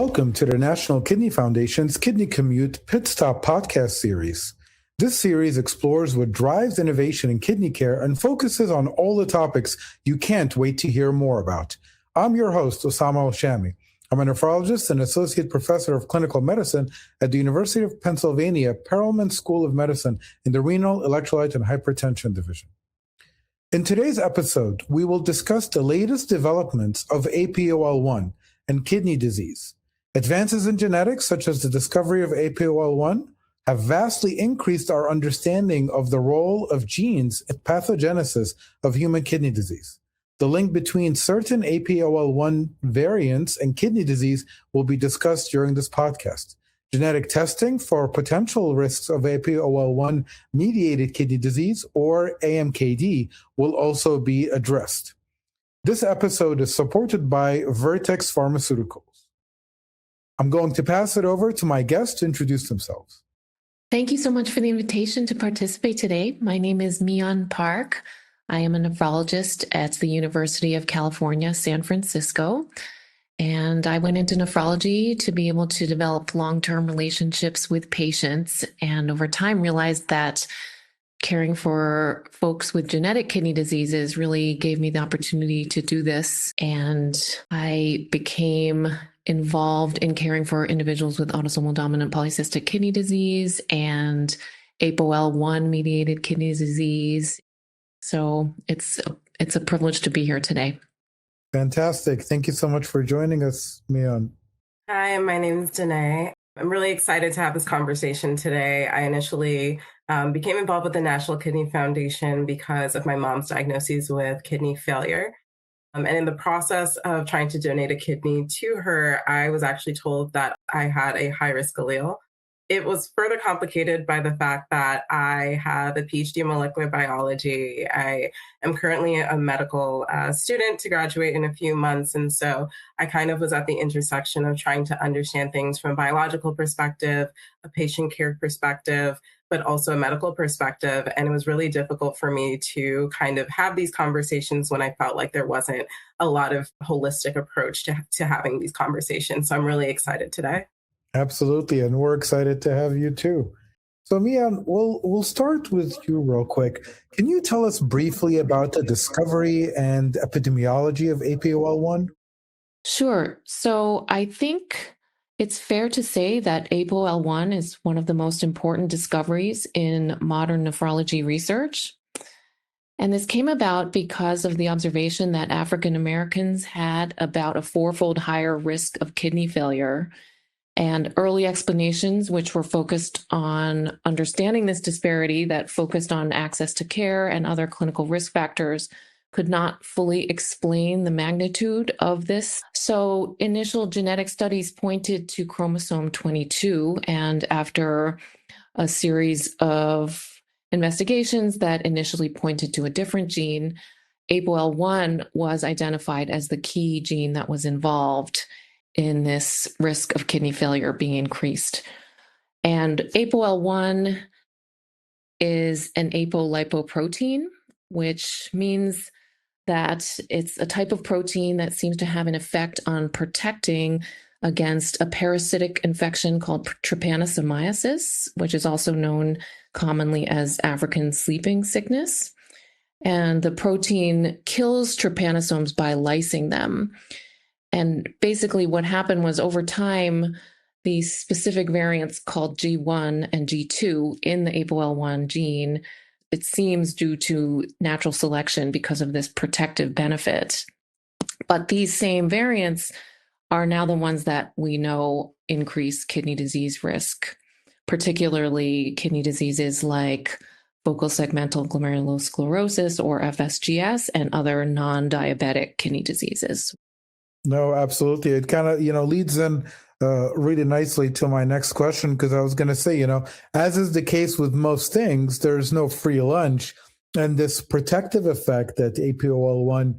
Welcome to the National Kidney Foundation's Kidney Commute Pitstop podcast series. This series explores what drives innovation in kidney care and focuses on all the topics you can't wait to hear more about. I'm your host, Osama El Shamy. I'm a nephrologist and associate professor of clinical medicine at the University of Pennsylvania Perelman School of Medicine in the Renal, Electrolyte, and Hypertension Division. In today's episode, we will discuss the latest developments of APOL1 and kidney disease. Advances in genetics, such as the discovery of APOL1, have vastly increased our understanding of the role of genes in pathogenesis of human kidney disease. The link between certain APOL1 variants and kidney disease will be discussed during this podcast. Genetic testing for potential risks of APOL1 mediated kidney disease, or AMKD, will also be addressed. This episode is supported by Vertex Pharmaceuticals. I'm going to pass it over to my guests to introduce themselves. Thank you so much for the invitation to participate today. My name is Meyeon Park. I am a nephrologist at the University of California, San Francisco. And I went into nephrology to be able to develop long-term relationships with patients. And over time realized that caring for folks with genetic kidney diseases really gave me the opportunity to do this. And I became involved in caring for individuals with autosomal dominant polycystic kidney disease and APOL1 mediated kidney disease. So it's a privilege to be here today. Fantastic. Thank you so much for joining us, Meyeon. Hi, my name is Denay. I'm really excited to have this conversation today. I initially became involved with the National Kidney Foundation because of my mom's diagnosis with kidney failure. And in the process of trying to donate a kidney to her, I was actually told that I had a high-risk allele. It was further complicated by the fact that I have a PhD in molecular biology. I am currently a medical student to graduate in a few months. And so I kind of was at the intersection of trying to understand things from a biological perspective, a patient care perspective, but also a medical perspective. And it was really difficult for me to kind of have these conversations when I felt like there wasn't a lot of holistic approach to having these conversations. So I'm really excited today. Absolutely, and we're excited to have you too. So Meyeon, we'll start with you real quick. Can you tell us briefly about the discovery and epidemiology of APOL1? Sure. So I think it's fair to say that APOL1 is one of the most important discoveries in modern nephrology research. And this came about because of the observation that African Americans had about a fourfold higher risk of kidney failure. And early explanations, which were focused on understanding this disparity, that focused on access to care and other clinical risk factors, could not fully explain the magnitude of this. So initial genetic studies pointed to chromosome 22, and after a series of investigations that initially pointed to a different gene, APOL1 was identified as the key gene that was involved in this risk of kidney failure being increased. And APOL1 is an apolipoprotein, which means that it's a type of protein that seems to have an effect on protecting against a parasitic infection called trypanosomiasis, which is also known commonly as African sleeping sickness. And the protein kills trypanosomes by lysing them. And basically what happened was over time, these specific variants called G1 and G2 in the APOL1 gene, it seems due to natural selection because of this protective benefit. But these same variants are now the ones that we know increase kidney disease risk, particularly kidney diseases like focal segmental glomerulosclerosis or FSGS and other non-diabetic kidney diseases. No, absolutely. It kind of, leads in really nicely to my next question, because I was going to say, as is the case with most things, there's no free lunch. And this protective effect that APOL1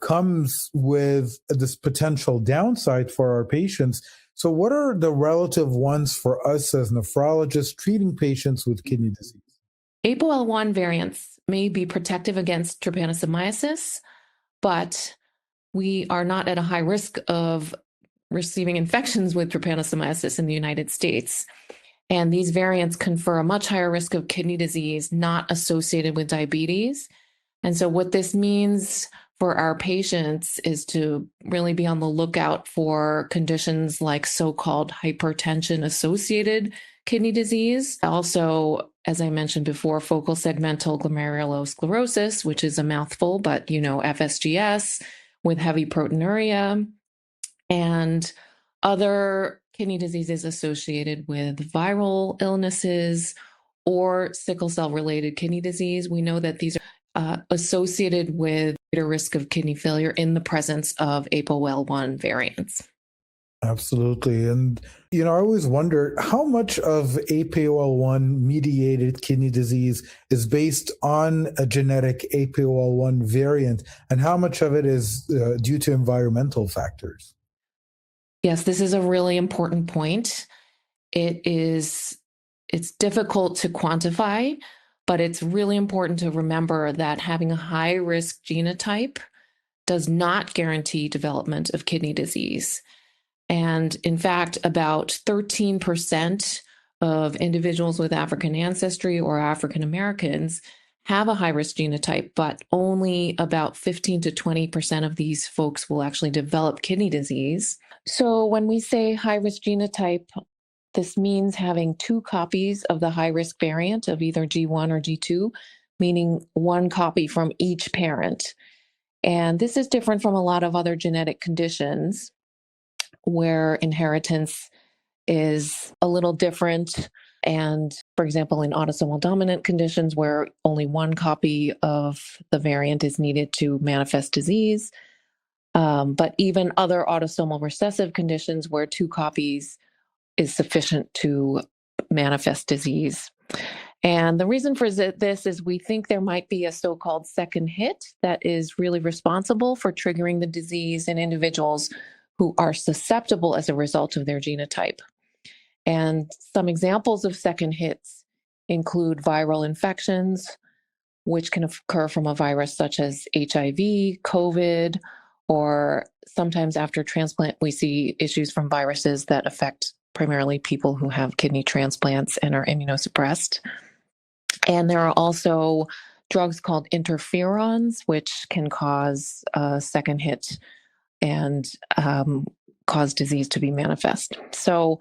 comes with this potential downside for our patients. So what are the relative ones for us as nephrologists treating patients with kidney disease? APOL1 variants may be protective against trypanosomiasis, but we are not at a high risk of receiving infections with trypanosomiasis in the United States. And these variants confer a much higher risk of kidney disease not associated with diabetes. And so what this means for our patients is to really be on the lookout for conditions like so-called hypertension associated kidney disease. Also, as I mentioned before, focal segmental glomerulosclerosis, which is a mouthful, but FSGS with heavy proteinuria, and other kidney diseases associated with viral illnesses or sickle cell related kidney disease. We know that these are associated with greater risk of kidney failure in the presence of APOL1 variants. Absolutely. And, I always wonder how much of APOL1 mediated kidney disease is based on a genetic APOL1 variant and how much of it is due to environmental factors. Yes, this is a really important point. It's difficult to quantify, but it's really important to remember that having a high risk genotype does not guarantee development of kidney disease. And in fact, about 13% of individuals with African ancestry or African Americans have a high risk genotype, but only about 15 to 20% of these folks will actually develop kidney disease. So when we say high risk genotype, this means having 2 copies of the high risk variant of either G1 or G2, meaning 1 copy from each parent. And this is different from a lot of other genetic conditions where inheritance is a little different. And for example, in autosomal dominant conditions where only 1 copy of the variant is needed to manifest disease, but even other autosomal recessive conditions where 2 copies is sufficient to manifest disease. And the reason for this is we think there might be a so-called second hit that is really responsible for triggering the disease in individuals who are susceptible as a result of their genotype. And some examples of second hits include viral infections, which can occur from a virus such as HIV, COVID, or sometimes after transplant, we see issues from viruses that affect primarily people who have kidney transplants and are immunosuppressed. And there are also drugs called interferons, which can cause a second hit and cause disease to be manifest. So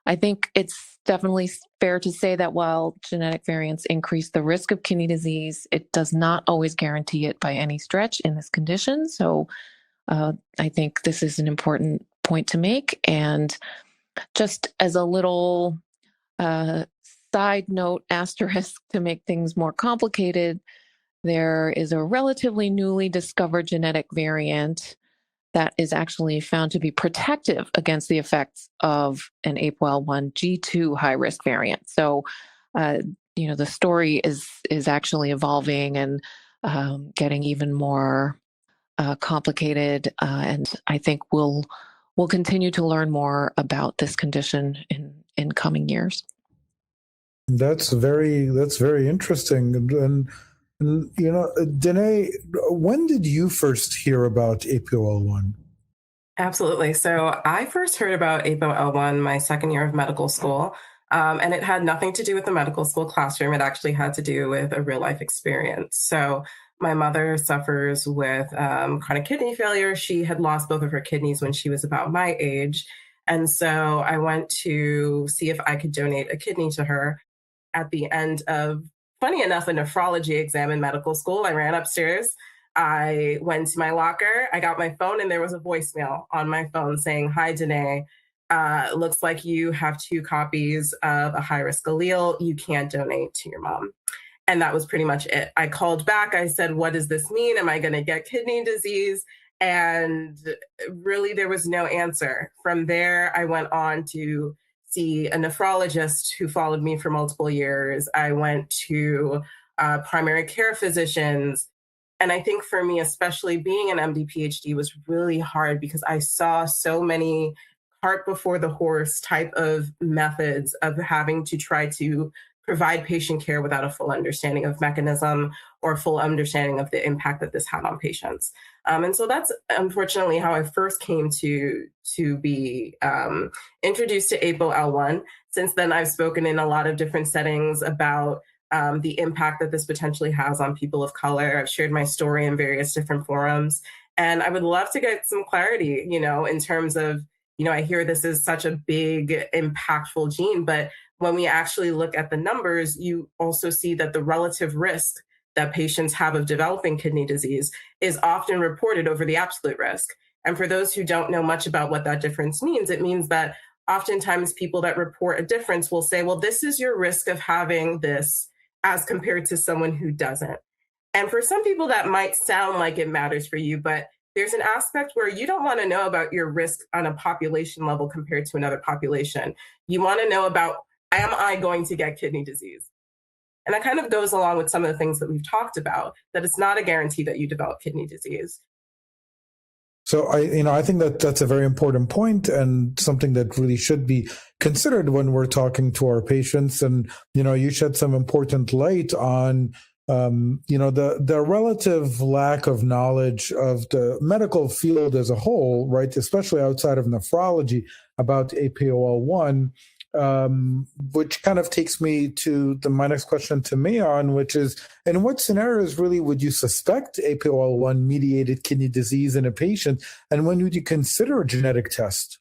I think it's definitely fair to say that while genetic variants increase the risk of kidney disease, it does not always guarantee it by any stretch in this condition. So I think this is an important point to make. And just as a little side note asterisk to make things more complicated, there is a relatively newly discovered genetic variant that is actually found to be protective against the effects of an APOL1 G2 high-risk variant. So, the story is actually evolving and getting even more complicated, and I think we'll continue to learn more about this condition in coming years. That's very interesting. And Denay, when did you first hear about APOL1? Absolutely. So I first heard about APOL1 my second year of medical school, and it had nothing to do with the medical school classroom. It actually had to do with a real life experience. So my mother suffers with chronic kidney failure. She had lost both of her kidneys when she was about my age. And so I went to see if I could donate a kidney to her at the end of, funny enough, a nephrology exam in medical school. I ran upstairs. I went to my locker. I got my phone and there was a voicemail on my phone saying, "Hi, Denay. Looks like you have 2 copies of a high-risk allele. You can't donate to your mom." And that was pretty much it. I called back. I said, "What does this mean? Am I going to get kidney disease?" And really, there was no answer. From there, I went on to see a nephrologist who followed me for multiple years. I went to primary care physicians. And I think for me, especially being an MD PhD was really hard because I saw so many cart before the horse type of methods of having to try to provide patient care without a full understanding of mechanism or full understanding of the impact that this had on patients. And so that's unfortunately how I first came to be introduced to APOL1. Since then, I've spoken in a lot of different settings about the impact that this potentially has on people of color. I've shared my story in various different forums. And I would love to get some clarity, in terms of, I hear this is such a big, impactful gene, but when we actually look at the numbers, you also see that the relative risk that patients have of developing kidney disease is often reported over the absolute risk. And for those who don't know much about what that difference means, it means that oftentimes people that report a difference will say, well, this is your risk of having this as compared to someone who doesn't. And for some people, that might sound like it matters for you, but there's an aspect where you don't want to know about your risk on a population level compared to another population. You want to know about, am I going to get kidney disease? And that kind of goes along with some of the things that we've talked about, that it's not a guarantee that you develop kidney disease. So I think that that's a very important point and something that really should be considered when we're talking to our patients. And, you shed some important light on, the relative lack of knowledge of the medical field as a whole, right? Especially outside of nephrology about APOL1, which kind of takes me to my next question to Meyeon, which is, in what scenarios really would you suspect APOL1 mediated kidney disease in a patient? And when would you consider a genetic test?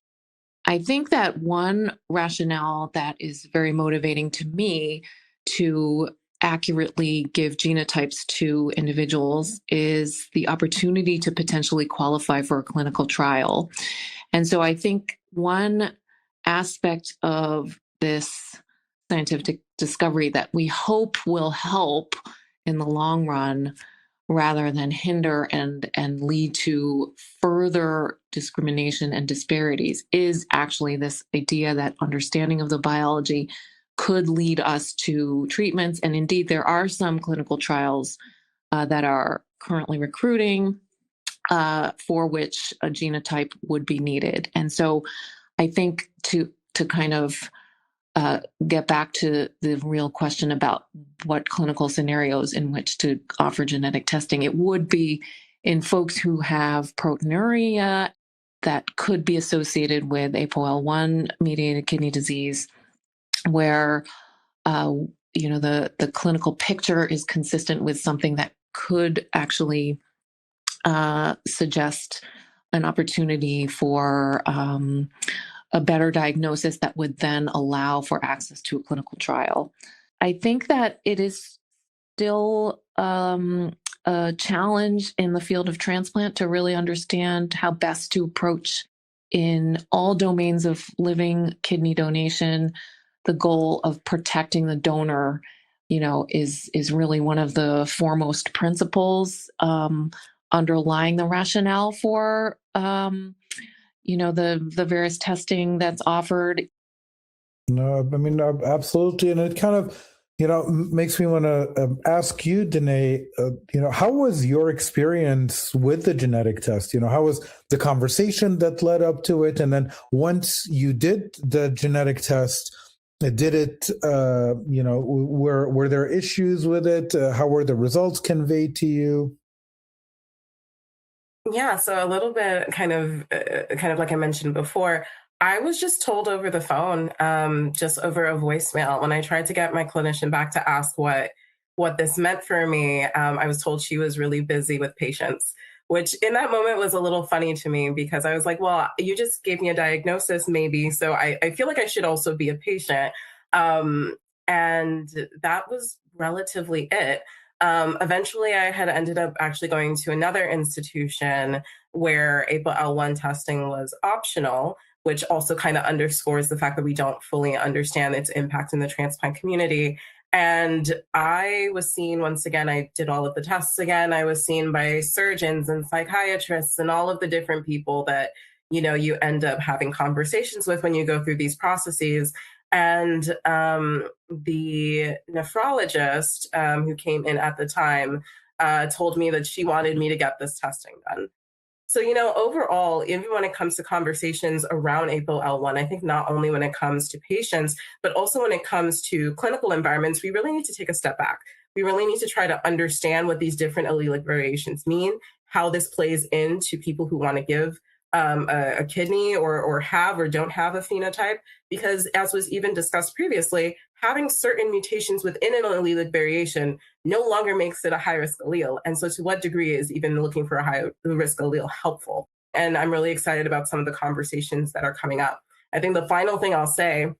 I think that one rationale that is very motivating to me to accurately give genotypes to individuals is the opportunity to potentially qualify for a clinical trial. And so I think one aspect of this scientific discovery that we hope will help in the long run rather than hinder and lead to further discrimination and disparities is actually this idea that understanding of the biology could lead us to treatments. And indeed, there are some clinical trials that are currently recruiting for which a genotype would be needed. And so I think to kind of get back to the real question about what clinical scenarios in which to offer genetic testing, it would be in folks who have proteinuria that could be associated with APOL1 mediated kidney disease, where the clinical picture is consistent with something that could actually suggest an opportunity for a better diagnosis that would then allow for access to a clinical trial. I think that it is still a challenge in the field of transplant to really understand how best to approach in all domains of living kidney donation. The goal of protecting the donor, is really one of the foremost principles underlying the rationale for the various testing that's offered. No, I mean, absolutely. And it kind of, makes me want to ask you, Denay, how was your experience with the genetic test? How was the conversation that led up to it? And then once you did the genetic test, did it, were there issues with it? How were the results conveyed to you? Yeah, so a little bit kind of like I mentioned before, I was just told over the phone, just over a voicemail. When I tried to get my clinician back to ask what this meant for me, I was told she was really busy with patients, which in that moment was a little funny to me because I was like, well, you just gave me a diagnosis maybe, so I feel like I should also be a patient. And that was relatively it. Eventually, I had ended up actually going to another institution where APOL1 testing was optional, which also kind of underscores the fact that we don't fully understand its impact in the transplant community. And I was seen, once again, I did all of the tests again. I was seen by surgeons and psychiatrists and all of the different people that, you end up having conversations with when you go through these processes. And the nephrologist who came in at the time told me that she wanted me to get this testing done. So, overall, even when it comes to conversations around APOL1, I think not only when it comes to patients, but also when it comes to clinical environments, we really need to take a step back. We really need to try to understand what these different allelic variations mean, how this plays into people who want to give a kidney or have or don't have a phenotype, because as was even discussed previously, having certain mutations within an allelic variation no longer makes it a high risk allele. And so to what degree is even looking for a high risk allele helpful? And I'm really excited about some of the conversations that are coming up. I think the final thing I'll say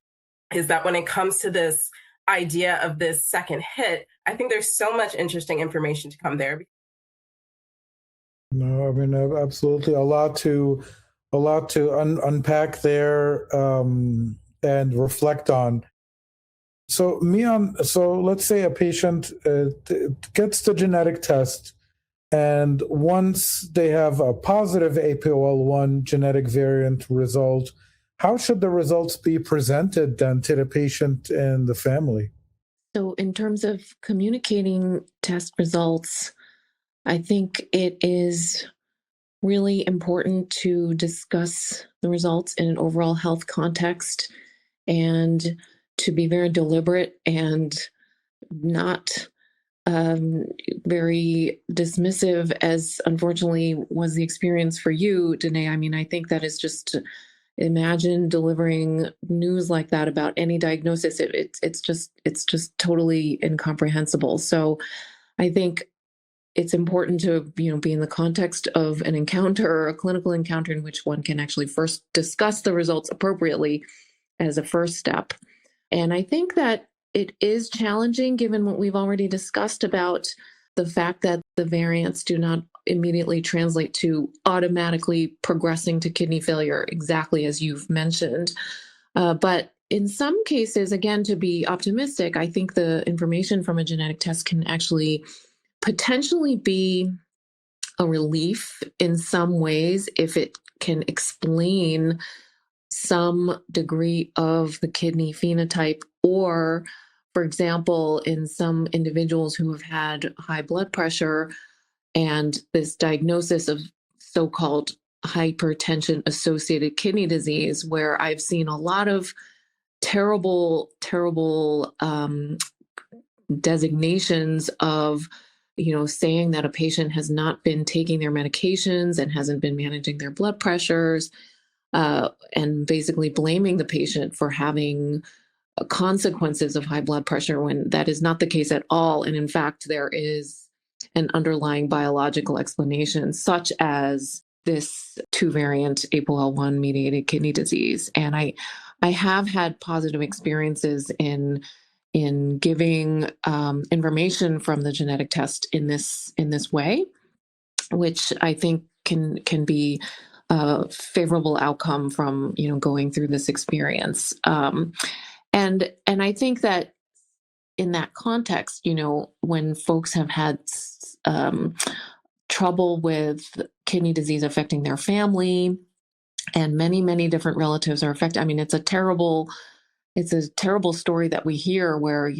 is that when it comes to this idea of this second hit, I think there's so much interesting information to come there. No, I mean, absolutely a lot to unpack there and reflect on. So, Meyeon, so let's say a patient gets the genetic test, and once they have a positive APOL1 genetic variant result, how should the results be presented then to the patient and the family? So, in terms of communicating test results, I think it is really important to discuss the results in an overall health context and to be very deliberate and not very dismissive, as unfortunately was the experience for you, Denay. I mean, I think that is just, imagine delivering news like that about any diagnosis. It's just totally incomprehensible. So I think it's important to be in the context of an encounter or a clinical encounter in which one can actually first discuss the results appropriately as a first step. And I think that it is challenging given what we've already discussed about the fact that the variants do not immediately translate to automatically progressing to kidney failure, exactly as you've mentioned. But in some cases, again, to be optimistic, I think the information from a genetic test can actually potentially be a relief in some ways if it can explain some degree of the kidney phenotype, or, for example, in some individuals who have had high blood pressure and this diagnosis of so-called hypertension associated kidney disease, where I've seen a lot of terrible designations of saying that a patient has not been taking their medications and hasn't been managing their blood pressures, and basically blaming the patient for having consequences of high blood pressure, when that is not the case at all. And in fact, there is an underlying biological explanation, such as this 2-variant APOL1 mediated kidney disease. And I have had positive experiences in giving information from the genetic test in this way, which I think can be a favorable outcome from going through this experience. And I think that in that context, when folks have had trouble with kidney disease affecting their family, and many different relatives are affected. I mean, it's a terrible story that we hear, where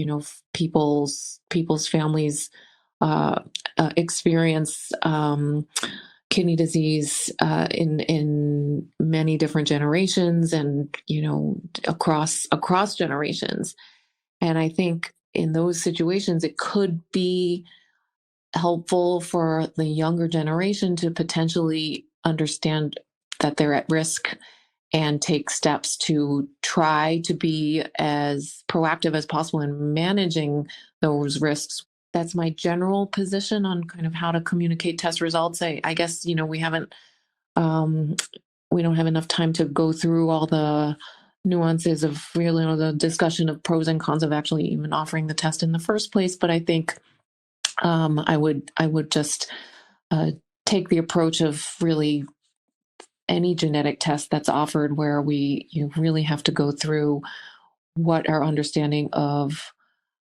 people's families experience kidney disease in many different generations, and across generations. And I think in those situations, it could be helpful for the younger generation to potentially understand that they're at risk and take steps to try to be as proactive as possible in managing those risks. That's my general position on kind of how to communicate test results. I guess, we don't have enough time to go through all the nuances of really the discussion of pros and cons of actually even offering the test in the first place. But I think I would just take the approach of really any genetic test that's offered, where you really have to go through what our understanding of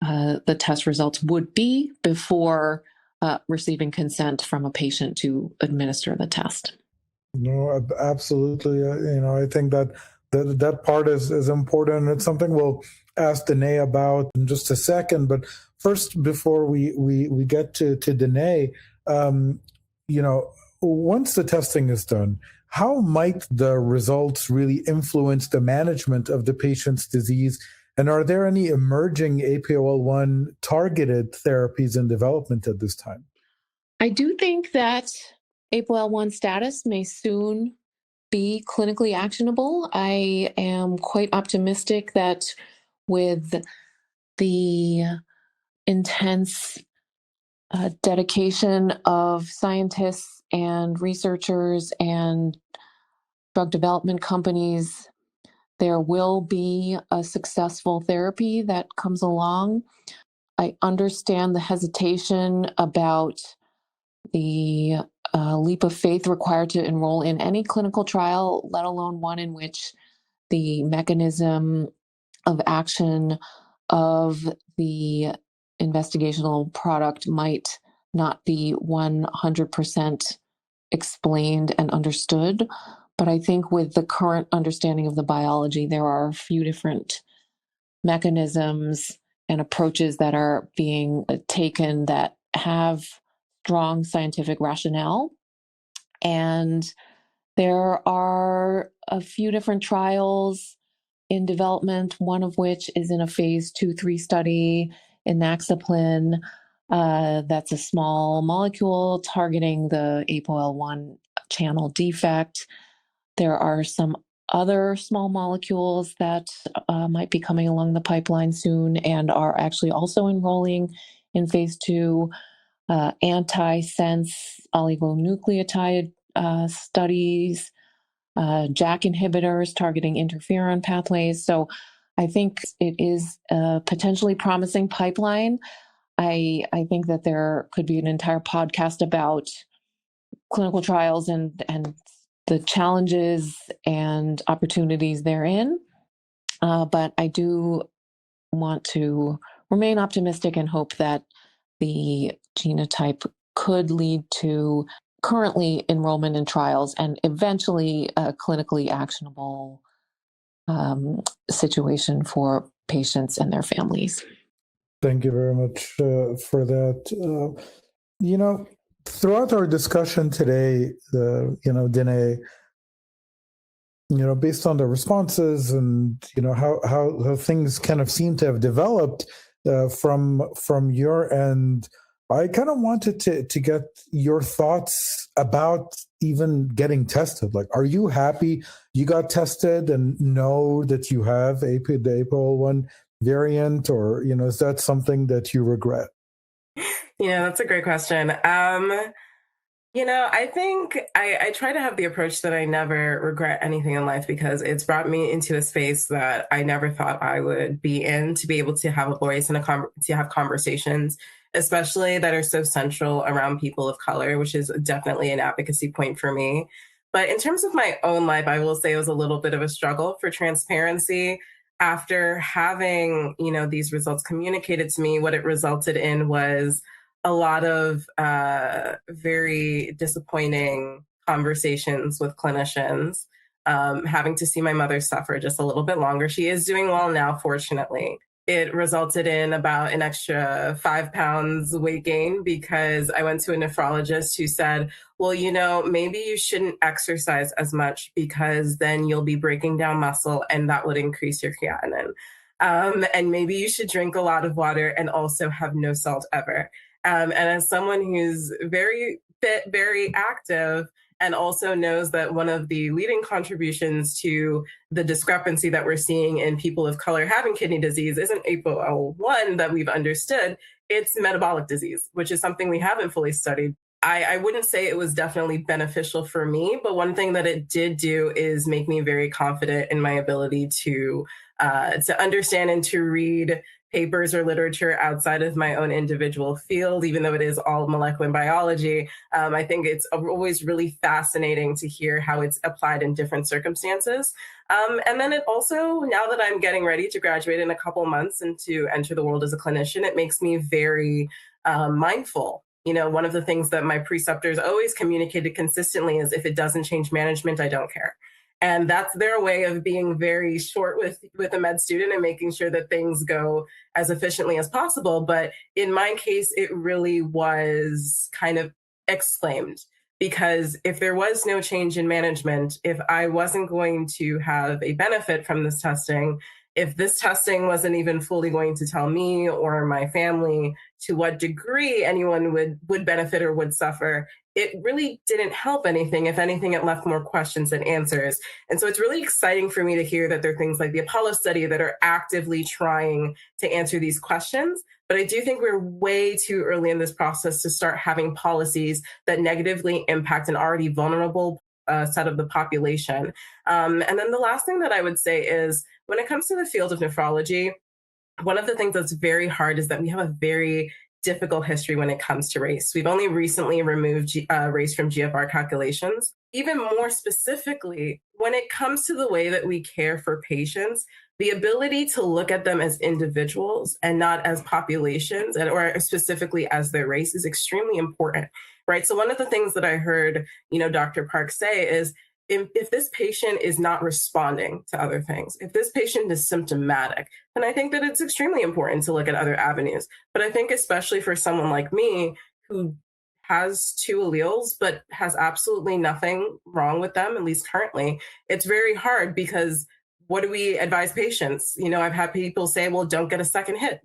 the test results would be before receiving consent from a patient to administer the test. No, absolutely. I think that part is important. It's something we'll ask Denay about in just a second. But first, before we get to Denay, once the testing is done, how might the results really influence the management of the patient's disease? And are there any emerging APOL1 targeted therapies in development at this time? I do think that APOL1 status may soon be clinically actionable. I am quite optimistic that with the intense dedication of scientists and researchers and drug development companies, there will be a successful therapy that comes along. I understand the hesitation about the leap of faith required to enroll in any clinical trial, let alone one in which the mechanism of action of the investigational product might not be 100% explained and understood. But I think with the current understanding of the biology, there are a few different mechanisms and approaches that are being taken that have strong scientific rationale. And there are a few different trials in development, one of which is in a phase 2-3 study in inaxaplin. That's a small molecule targeting the APOL1 channel defect. There are some other small molecules that might be coming along the pipeline soon and are actually also enrolling in phase 2 antisense oligonucleotide studies, JAK inhibitors targeting interferon pathways. So I think it is a potentially promising pipeline. I think that there could be an entire podcast about clinical trials and the challenges and opportunities therein. But I do want to remain optimistic and hope that the genotype could lead to currently enrollment in trials and eventually a clinically actionable situation for patients and their families. Thank you very much for that. Throughout our discussion today, Denay, based on the responses and how things kind of seem to have developed from your end, I kind of wanted to get your thoughts about even getting tested. Like, are you happy you got tested and know that you have the APOL1 variant, or is that something that you regret? That's a great question. I think I try to have the approach that I never regret anything in life, because it's brought me into a space that I never thought I would be in, to be able to have a voice and to have conversations, especially that are so central around people of color, which is definitely an advocacy point for me. But in terms of my own life, I will say it was a little bit of a struggle for transparency. After having, these results communicated to me, what it resulted in was a lot of very disappointing conversations with clinicians, having to see my mother suffer just a little bit longer. She is doing well now, fortunately. It resulted in about an extra 5 pounds weight gain, because I went to a nephrologist who said, well, maybe you shouldn't exercise as much, because then you'll be breaking down muscle and that would increase your creatinine. And maybe you should drink a lot of water and also have no salt ever. And as someone who's very fit, very active, and also knows that one of the leading contributions to the discrepancy that we're seeing in people of color having kidney disease isn't APOL1 that we've understood, it's metabolic disease, which is something we haven't fully studied. I wouldn't say it was definitely beneficial for me, but one thing that it did do is make me very confident in my ability to understand and to read papers or literature outside of my own individual field, even though it is all molecular biology. I think it's always really fascinating to hear how it's applied in different circumstances. And then it also, now that I'm getting ready to graduate in a couple months and to enter the world as a clinician, it makes me very mindful. One of the things that my preceptors always communicated consistently is, if it doesn't change management, I don't care. And that's their way of being very short with a med student and making sure that things go as efficiently as possible. But in my case, it really was kind of exclaimed, Because if there was no change in management, if I wasn't going to have a benefit from this testing, if this testing wasn't even fully going to tell me or my family to what degree anyone would benefit or would suffer, it really didn't help anything. If anything, it left more questions than answers. And so it's really exciting for me to hear that there are things like the Apollo study that are actively trying to answer these questions. But I do think we're way too early in this process to start having policies that negatively impact an already vulnerable set of the population. And then the last thing that I would say is when it comes to the field of nephrology, one of the things that's very hard is that we have a very difficult history when it comes to race. We've only recently removed race from GFR calculations. Even more specifically, when it comes to the way that we care for patients, the ability to look at them as individuals and not as populations or specifically as their race is extremely important, right? So one of the things that I heard, Dr. Park say is, if this patient is not responding to other things, if this patient is symptomatic, then I think that it's extremely important to look at other avenues. But I think especially for someone like me who has two alleles, but has absolutely nothing wrong with them, at least currently, it's very hard because what do we advise patients? I've had people say, well, don't get a second hit.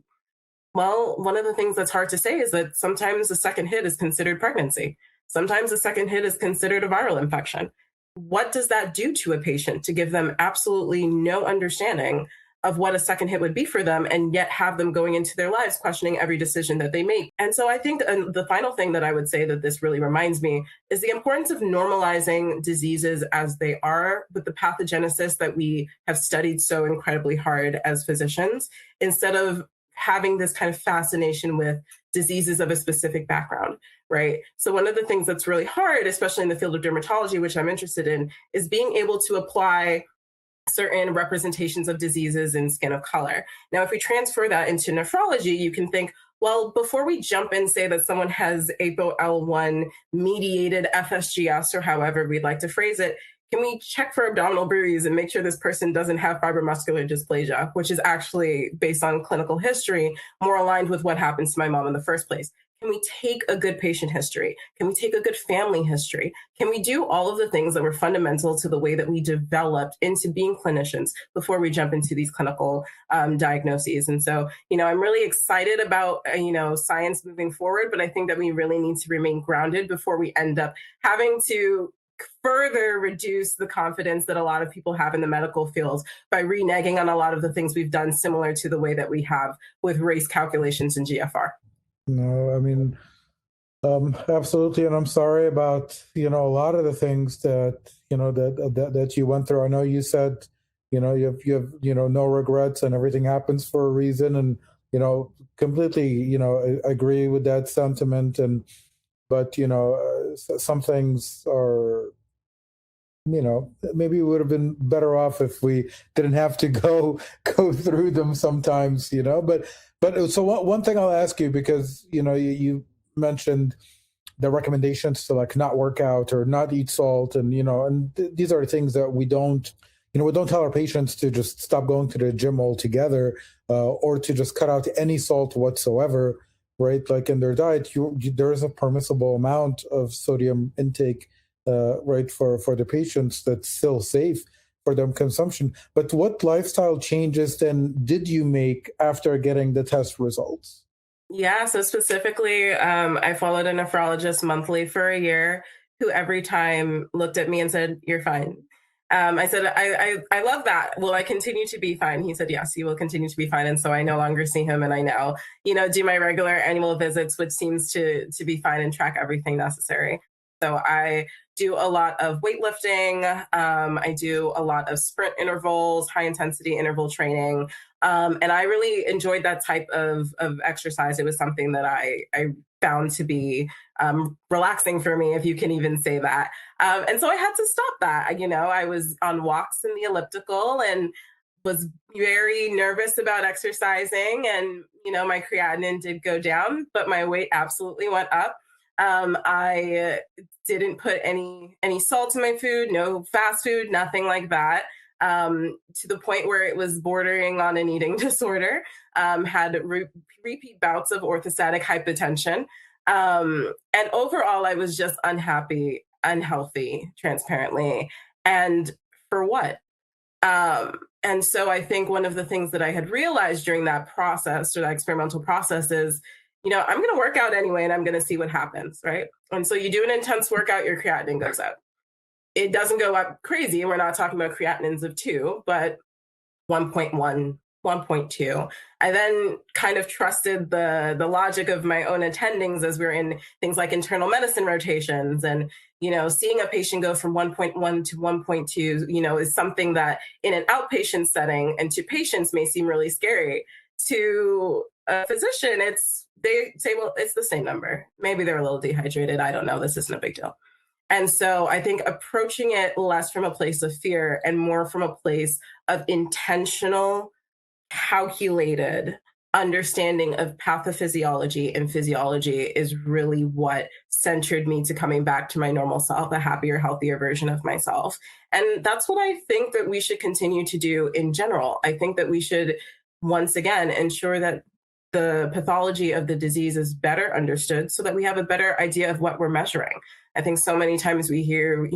Well, one of the things that's hard to say is that sometimes a second hit is considered pregnancy. Sometimes a second hit is considered a viral infection. What does that do to a patient to give them absolutely no understanding of what a second hit would be for them and yet have them going into their lives questioning every decision that they make? And so I think the final thing that I would say that this really reminds me is the importance of normalizing diseases as they are with the pathogenesis that we have studied so incredibly hard as physicians, instead of having this kind of fascination with diseases of a specific background, right? So one of the things that's really hard, especially in the field of dermatology, which I'm interested in, is being able to apply certain representations of diseases in skin of color. Now, if we transfer that into nephrology, you can think, well, before we jump and say that someone has APOL1 mediated FSGS, or however we'd like to phrase it, can we check for abdominal bruise and make sure this person doesn't have fibromuscular dysplasia, which is actually, based on clinical history, more aligned with what happens to my mom in the first place? Can we take a good patient history? Can we take a good family history? Can we do all of the things that were fundamental to the way that we developed into being clinicians before we jump into these clinical diagnoses? And so, I'm really excited about, science moving forward, but I think that we really need to remain grounded before we end up having to further reduce the confidence that a lot of people have in the medical field by reneging on a lot of the things we've done, similar to the way that we have with race calculations in GFR. No, I mean, absolutely. And I'm sorry about, a lot of the things that, that you went through. I know you said, you have, no regrets and everything happens for a reason. And, completely, agree with that sentiment. But, some things are, maybe we would have been better off if we didn't have to go through them sometimes, But so one thing I'll ask you, because, you mentioned the recommendations to like not work out or not eat salt. And, these are things that we don't tell our patients to just stop going to the gym altogether or to just cut out any salt whatsoever. Right, like in their diet, there is a permissible amount of sodium intake, right, for the patients that's still safe for their consumption. But what lifestyle changes then did you make after getting the test results? Yeah, so specifically, I followed a nephrologist monthly for a year who every time looked at me and said, "You're fine." I said, I love that. Will I continue to be fine? He said, yes, you will continue to be fine. And so I no longer see him. And I now, do my regular annual visits, which seems to be fine, and track everything necessary. So I do a lot of weightlifting. I do a lot of sprint intervals, high intensity interval training. And I really enjoyed that type of exercise. It was something that I found to be relaxing for me, if you can even say that. And so I had to stop that. I was on walks in the elliptical and was very nervous about exercising. And, my creatinine did go down, but my weight absolutely went up. I didn't put any salt in my food, no fast food, nothing like that. To the point where it was bordering on an eating disorder, had repeat bouts of orthostatic hypotension. And overall, I was just unhappy, unhealthy, transparently. And for what? And so I think one of the things that I had realized during that process or that experimental process is, I'm going to work out anyway and I'm going to see what happens, right? And so you do an intense workout, your creatinine goes up. It doesn't go up crazy. We're not talking about creatinines of 2, but 1.1, 1.2. I then kind of trusted the logic of my own attendings as we're in things like internal medicine rotations, and seeing a patient go from 1.1 to 1.2 is something that in an outpatient setting and to patients may seem really scary. To a physician, they say, well, it's the same number. Maybe they're a little dehydrated. I don't know. This isn't a big deal. And so I think approaching it less from a place of fear and more from a place of intentional, calculated understanding of pathophysiology and physiology is really what centered me to coming back to my normal self, a happier, healthier version of myself. And that's what I think that we should continue to do in general. I think that we should, once again, ensure that the pathology of the disease is better understood so that we have a better idea of what we're measuring. I think so many times we hear,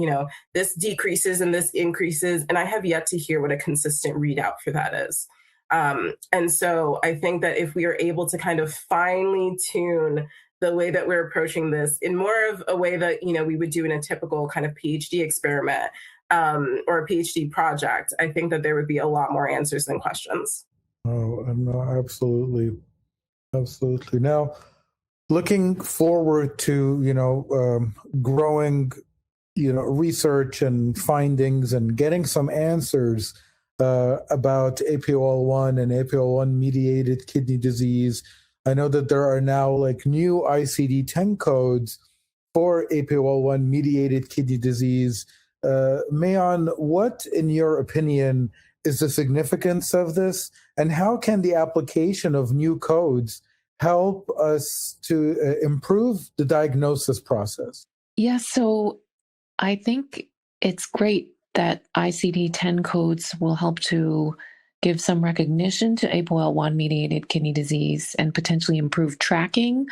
this decreases and this increases, and I have yet to hear what a consistent readout for that is. And so I think that if we are able to kind of finely tune the way that we're approaching this in more of a way that, we would do in a typical kind of PhD experiment or a PhD project, I think that there would be a lot more answers than questions. Oh, no, absolutely. Absolutely. Now, looking forward to, growing, research and findings and getting some answers about APOL1 and APOL1 mediated kidney disease. I know that there are now new ICD-10 codes for APOL1 mediated kidney disease. Meyeon, what, in your opinion, is the significance of this, and how can the application of new codes help us to improve the diagnosis process? Yeah, so I think it's great that ICD-10 codes will help to give some recognition to APOL1 mediated kidney disease and potentially improve tracking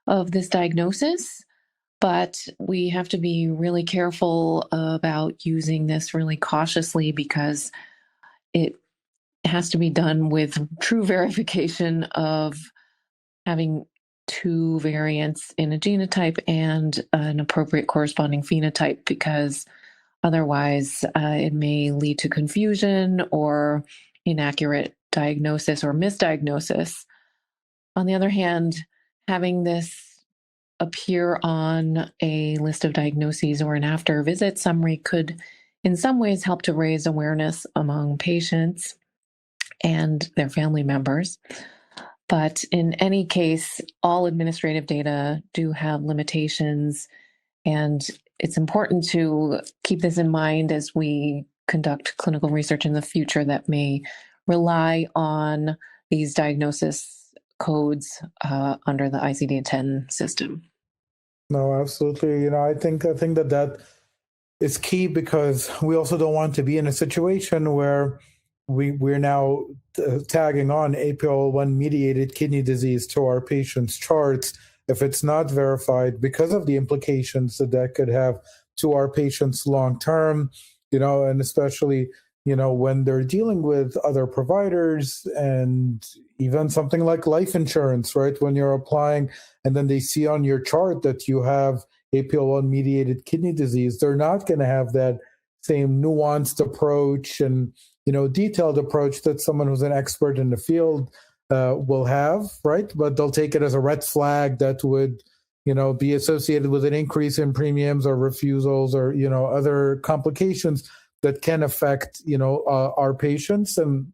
of this diagnosis. But we have to be really careful about using this really cautiously because it has to be done with true verification of having 2 variants in a genotype and an appropriate corresponding phenotype, because otherwise it may lead to confusion or inaccurate diagnosis or misdiagnosis. On the other hand, having this appear on a list of diagnoses or an after visit summary could in some ways help to raise awareness among patients and their family members. But in any case, all administrative data do have limitations, and it's important to keep this in mind as we conduct clinical research in the future that may rely on these diagnosis codes under the ICD-10 system. No, absolutely. I think that is key, because we also don't want to be in a situation where we're now tagging on APOL1 mediated kidney disease to our patients' charts if it's not verified, because of the implications that could have to our patients long term, and especially, when they're dealing with other providers and even something like life insurance, right? When you're applying and then they see on your chart that you have APOL1 mediated kidney disease, they're not going to have that same nuanced approach and detailed approach that someone who's an expert in the field will have, right? But they'll take it as a red flag that would, be associated with an increase in premiums or refusals or, other complications that can affect, our patients and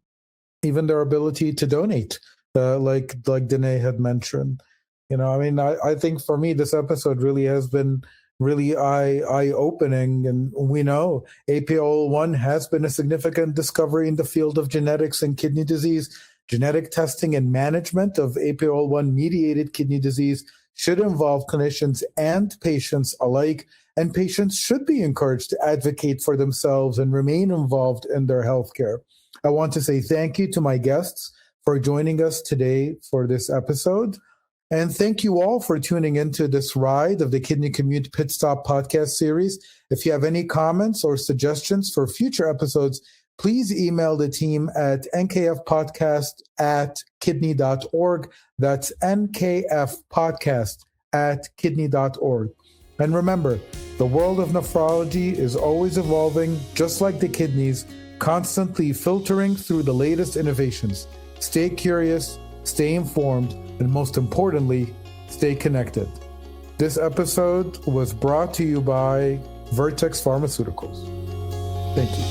even their ability to donate, like Denay had mentioned. I think for me, this episode really has been really eye-opening. And we know APOL1 has been a significant discovery in the field of genetics and kidney disease. Genetic testing and management of APOL1 mediated kidney disease should involve clinicians and patients alike, and patients should be encouraged to advocate for themselves and remain involved in their healthcare. I want to say thank you to my guests for joining us today for this episode. And thank you all for tuning into this ride of the Kidney Commute Pitstop podcast series. If you have any comments or suggestions for future episodes, please email the team at nkfpodcast@kidney.org. That's nkfpodcast@kidney.org. And remember, the world of nephrology is always evolving, just like the kidneys, constantly filtering through the latest innovations. Stay curious, stay informed, and most importantly, stay connected. This episode was brought to you by Vertex Pharmaceuticals. Thank you.